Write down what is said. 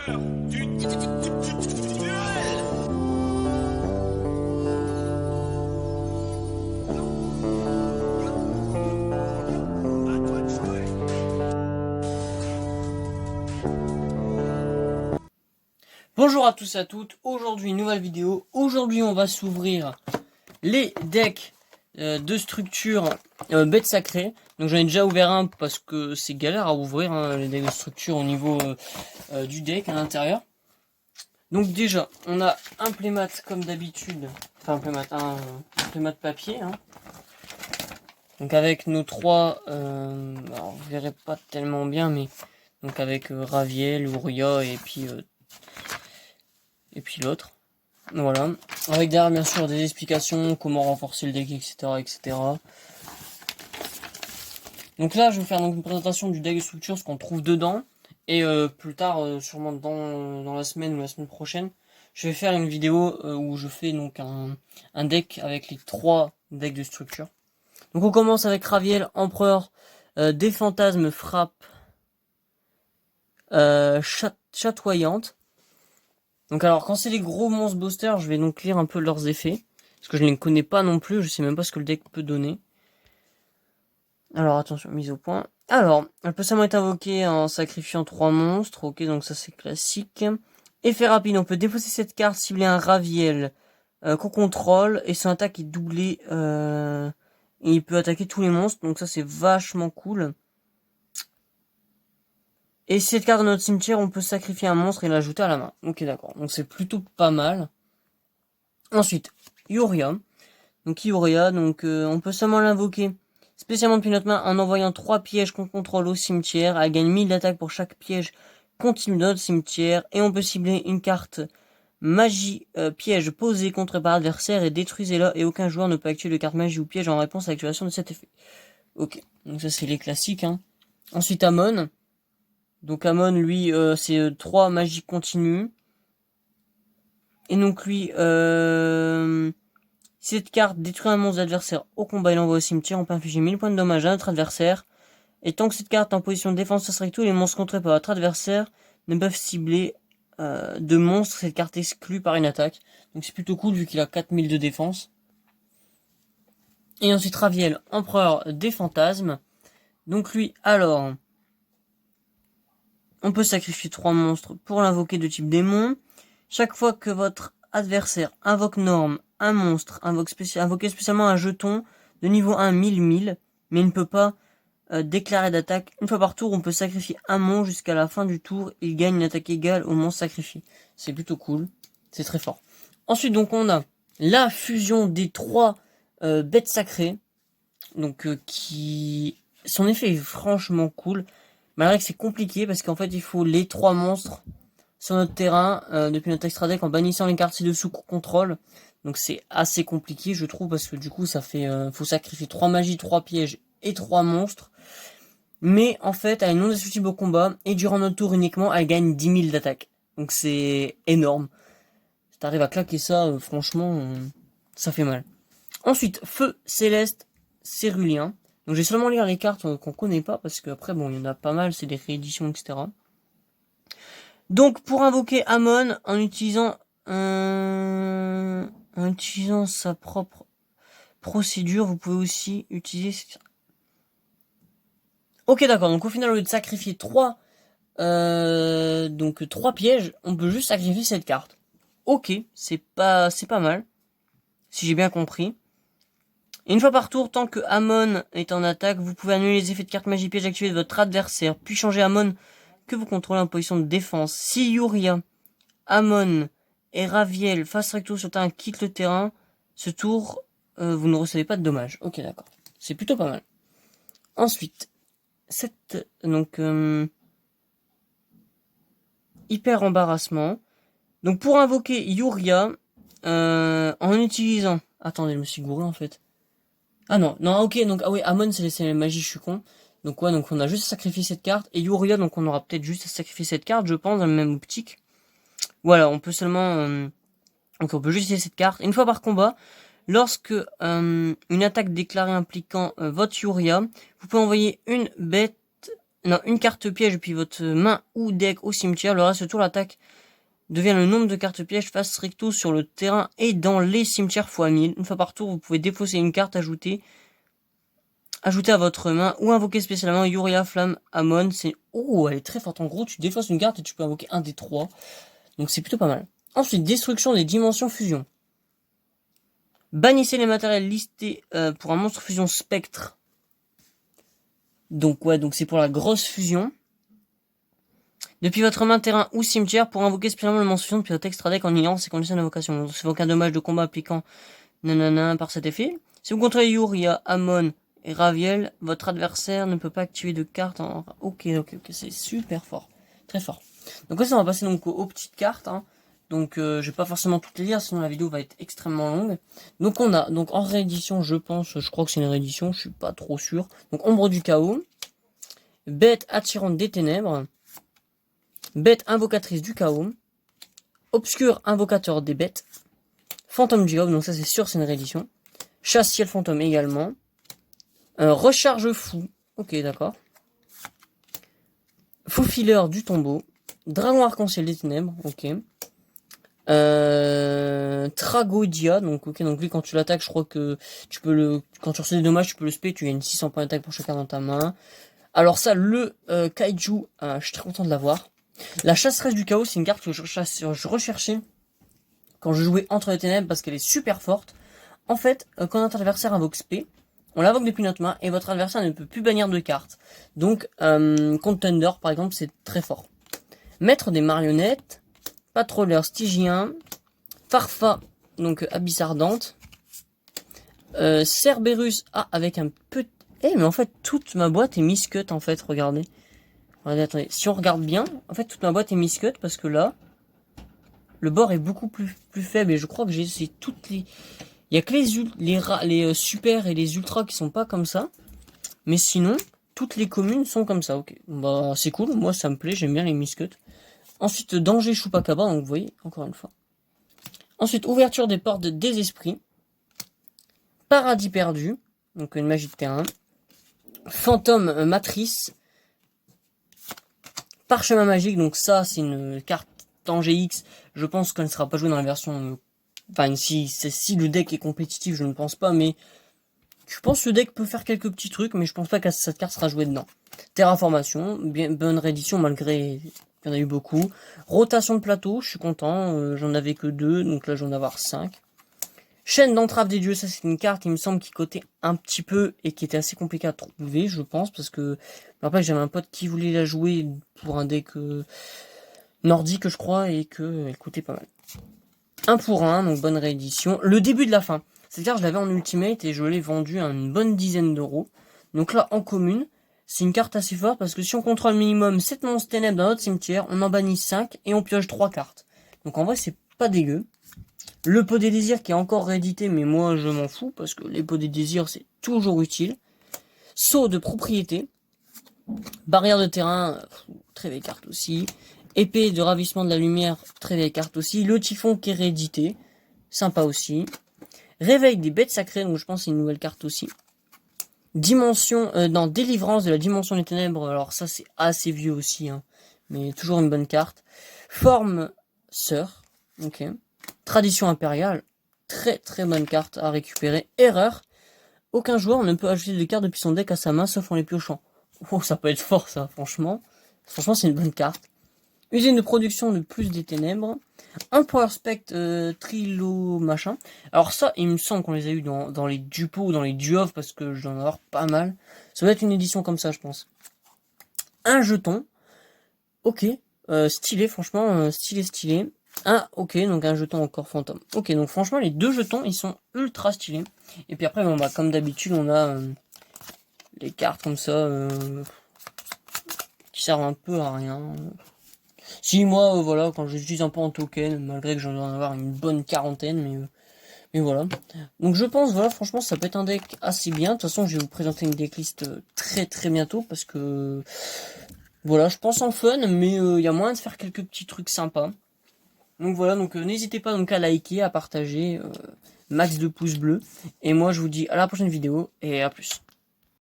Bonjour à tous et à toutes, aujourd'hui nouvelle vidéo. Aujourd'hui on va s'ouvrir les decks de structure bêtes sacrées. Donc j'en ai déjà ouvert un parce que c'est galère à ouvrir les decks de structure au niveau du deck à l'intérieur. Donc déjà on a un playmat comme d'habitude, enfin un playmat papier. Donc avec nos trois, alors vous verrez pas tellement bien, mais donc avec Raviel, Uria et puis l'autre. Voilà. Avec derrière bien sûr des explications, comment renforcer le deck, etc. etc. Donc là je vais faire donc une présentation du deck de structure, ce qu'on trouve dedans. Et plus tard, sûrement dans la semaine ou la semaine prochaine, je vais faire une vidéo où je fais donc un deck avec les trois decks de structure. Donc on commence avec Raviel, Empereur, des fantasmes, frappe chatoyante. Donc alors quand c'est les gros monstres boosters, je vais donc lire un peu leurs effets. Parce que je ne les connais pas non plus, je sais même pas ce que le deck peut donner. Alors attention, mise au point. Alors, elle peut seulement être invoquée en sacrifiant 3 monstres. Ok, donc ça c'est classique. Effet rapide, on peut défausser cette carte, cibler un Raviel qu'on contrôle. Et son attaque est doublée. Et il peut attaquer tous les monstres. Donc ça c'est vachement cool. Et si cette carte dans notre cimetière, on peut sacrifier un monstre et l'ajouter à la main. Ok, d'accord. Donc c'est plutôt pas mal. Ensuite, Ioria. Donc Ioria, on peut seulement l'invoquer spécialement depuis notre main en envoyant 3 pièges qu'on contrôle au cimetière. Elle gagne 1000 d'attaque pour chaque piège continu dans notre cimetière. Et on peut cibler une carte magie piège posée contre par adversaire et détruisez-la. Et aucun joueur ne peut activer de carte magie ou piège en réponse à l'activation de cet effet. Ok, donc ça c'est les classiques. Ensuite Amon. Donc Amon, lui, c'est 3 magies continues. Et donc lui, si cette carte détruit un monstre adversaire au combat et l'envoie au cimetière, on peut infliger 1000 points de dommage à notre adversaire. Et tant que cette carte est en position de défense face recto, les monstres contrés par votre adversaire ne peuvent cibler de monstres cette carte exclue par une attaque. Donc c'est plutôt cool vu qu'il a 4000 de défense. Et ensuite Raviel, Empereur des fantasmes. Donc lui, alors, on peut sacrifier 3 monstres pour l'invoquer de type démon. Chaque fois que votre adversaire invoque norme, un monstre invoquer spécialement un jeton de niveau 1 1000, mais il ne peut pas déclarer d'attaque. Une fois par tour, on peut sacrifier un monstre jusqu'à la fin du tour. Il gagne une attaque égale au monstre sacrifié. C'est plutôt cool. C'est très fort. Ensuite, donc, on a la fusion des 3 bêtes sacrées. Donc, son effet est franchement cool. Malgré que c'est compliqué parce qu'en fait, il faut les 3 monstres sur notre terrain depuis notre extra deck en bannissant les cartes ci-dessous qu'on contrôle. Donc c'est assez compliqué je trouve parce que du coup ça fait faut sacrifier 3 magies, 3 pièges et 3 monstres. Mais en fait elle est non destructible au combat et durant notre tour uniquement elle gagne 10 000 d'attaque. Donc c'est énorme. Si t'arrives à claquer ça, franchement ça fait mal. Ensuite feu céleste cérulien. Donc je vais seulement lire les cartes qu'on connaît pas parce qu'après bon il y en a pas mal, c'est des rééditions etc. Donc pour invoquer Amon en utilisant sa propre procédure, vous pouvez aussi utiliser. Ok d'accord, donc au final au lieu de sacrifier 3 pièges, on peut juste sacrifier cette carte. Ok, c'est pas mal, si j'ai bien compris. Et une fois par tour, tant que Amon est en attaque, vous pouvez annuler les effets de carte magie piège activés de votre adversaire, puis changer Amon que vous contrôlez en position de défense. Si Ioria, Amon et Raviel face recto sur terrain quittent le terrain, ce tour, vous ne recevez pas de dommages. Ok, d'accord. C'est plutôt pas mal. Ensuite, hyper embarrassement. Donc pour invoquer Ioria, en utilisant... Attendez, je me suis gouré en fait. Ah non, ok, donc, ah oui, Amon c'est la magie, je suis con. Donc ouais, donc on a juste à sacrifier cette carte. Et Ioria, donc on aura peut-être juste à sacrifier cette carte, je pense, dans la même optique. Voilà, on peut seulement... donc on peut juste utiliser cette carte. Une fois par combat, lorsque une attaque déclarée impliquant votre Ioria, vous pouvez envoyer une bête Non, une carte piège depuis votre main ou deck au cimetière. Le reste du tour, l'attaque devient le nombre de cartes pièges face recto sur le terrain et dans les cimetières x 1000. Une fois par tour, vous pouvez défausser une carte ajoutée à votre main ou invoquer spécialement Yuria Flamme Amon. C'est oh, elle est très forte. En gros, tu défausses une carte et tu peux invoquer un des 3. Donc c'est plutôt pas mal. Ensuite, destruction des dimensions fusion. Bannissez les matériels listés pour un monstre fusion spectre. Donc ouais, donc c'est pour la grosse fusion. Depuis votre main, terrain ou cimetière, pour invoquer spécialement le monstre fusion depuis votre extra deck en ignorant ses conditions d'invocation. C'est aucun dommage de combat appliquant nanana par cet effet. Si vous contrôlez Yuria, Amon et Raviel, votre adversaire ne peut pas activer de carte en... Ok, c'est super fort. Très fort. Donc là, ça, on va passer donc aux petites cartes. Hein. Donc je vais pas forcément toutes les lire, sinon la vidéo va être extrêmement longue. Donc on a, donc en réédition, je crois que c'est une réédition, je suis pas trop sûr. Donc Ombre du Chaos, Bête attirante des ténèbres, Bête invocatrice du chaos, Obscur invocateur des bêtes, Fantôme du Chaos, donc ça c'est sûr c'est une réédition, Chasse ciel fantôme également, Recharge fou, ok d'accord, Faufileur du tombeau, Dragon arc-en-ciel des ténèbres, ok, Tragodia, donc ok, donc lui quand tu l'attaques, je crois que tu peux quand tu reçois des dommages, tu peux le spé, tu gagnes 600 points d'attaque pour chacun dans ta main. Alors ça, le Kaiju, je suis très content de l'avoir. La chasseresse du chaos, c'est une carte que je recherchais quand je jouais Entre les ténèbres parce qu'elle est super forte. En fait, quand notre adversaire invoque spé, on l'invoque depuis notre main et votre adversaire ne peut plus bannir de cartes. Donc, contre Thunder, par exemple, c'est très fort. Maître des marionnettes, Patroleur stygien, Farfa, donc Abysse ardente, Cerberus, avec un petit... mais en fait, toute ma boîte est miscut, en fait, regardez. Regardez, attendez, si on regarde bien, en fait, toute ma boîte est miscut, parce que là, le bord est beaucoup plus faible, et je crois que j'ai toutes les... Il y a que les super et les ultras qui sont pas comme ça, mais sinon, toutes les communes sont comme ça, ok. Bah, c'est cool, moi, ça me plaît, j'aime bien les miscuts. Ensuite, Danger Chupacabra, donc vous voyez, encore une fois. Ensuite, Ouverture des portes des esprits. Paradis perdu, donc une magie de terrain. Fantôme matrice. Parchemin magique, donc ça c'est une carte Danger X. Je pense qu'elle ne sera pas jouée dans la version... Enfin, si le deck est compétitif, je ne pense pas, mais... Je pense que le deck peut faire quelques petits trucs, mais je pense pas que cette carte sera jouée dedans. Terraformation, bien, bonne réédition malgré... Il y en a eu beaucoup. Rotation de plateau, je suis content. J'en avais que 2, donc là j'en vais en avoir 5. Chaîne d'entrave des dieux, ça c'est une carte, il me semble, qui cotait un petit peu et qui était assez compliquée à trouver, je pense, parce que je me rappelle, j'avais un pote qui voulait la jouer pour un deck nordique, je crois, et qu'elle coûtait pas mal. 1 pour 1, donc bonne réédition. Le début de la fin. Cette carte, je l'avais en ultimate et je l'ai vendue à une bonne dizaine d'euros. Donc là, en commune, c'est une carte assez forte parce que si on contrôle minimum 7 monstres ténèbres dans notre cimetière, on en bannit 5 et on pioche 3 cartes. Donc en vrai, c'est pas dégueu. Le pot des désirs qui est encore réédité, mais moi je m'en fous parce que les pots des désirs c'est toujours utile. Sceau de propriété. Barrière de terrain, très vieille carte aussi. Épée de ravissement de la lumière, très vieille carte aussi. Le typhon qui est réédité, sympa aussi. Réveil des bêtes sacrées, donc je pense que c'est une nouvelle carte aussi. Dimension, délivrance de la dimension des ténèbres, alors ça c'est assez vieux aussi, hein, mais toujours une bonne carte. Forme sœur, ok. Tradition impériale, très très bonne carte à récupérer. Erreur, aucun joueur ne peut ajouter de cartes depuis son deck à sa main sauf en les piochant. Oh, ça peut être fort ça, franchement. Franchement, c'est une bonne carte. Usine de production de plus des ténèbres. Emperor Spectre Trilo machin. Alors ça, il me semble qu'on les a eu dans les Dupo ou dans les Duov parce que j'en ai avoir pas mal. Ça doit être une édition comme ça, je pense. Un jeton. Ok. Stylé, franchement, stylé. Ok, donc un jeton encore fantôme. Ok, donc franchement, les 2 jetons, ils sont ultra stylés. Et puis après, bon, bah, comme d'habitude, on a les cartes comme ça qui servent un peu à rien. Si moi, voilà, quand j'utilise un peu en token, malgré que j'en dois en avoir une bonne quarantaine, mais voilà. Donc je pense, voilà, franchement, ça peut être un deck assez bien. De toute façon, je vais vous présenter une decklist très très bientôt parce que, voilà, je pense en fun, mais il y a moyen de faire quelques petits trucs sympas. Donc voilà, donc n'hésitez pas donc à liker, à partager, max de pouces bleus. Et moi, je vous dis à la prochaine vidéo et à plus.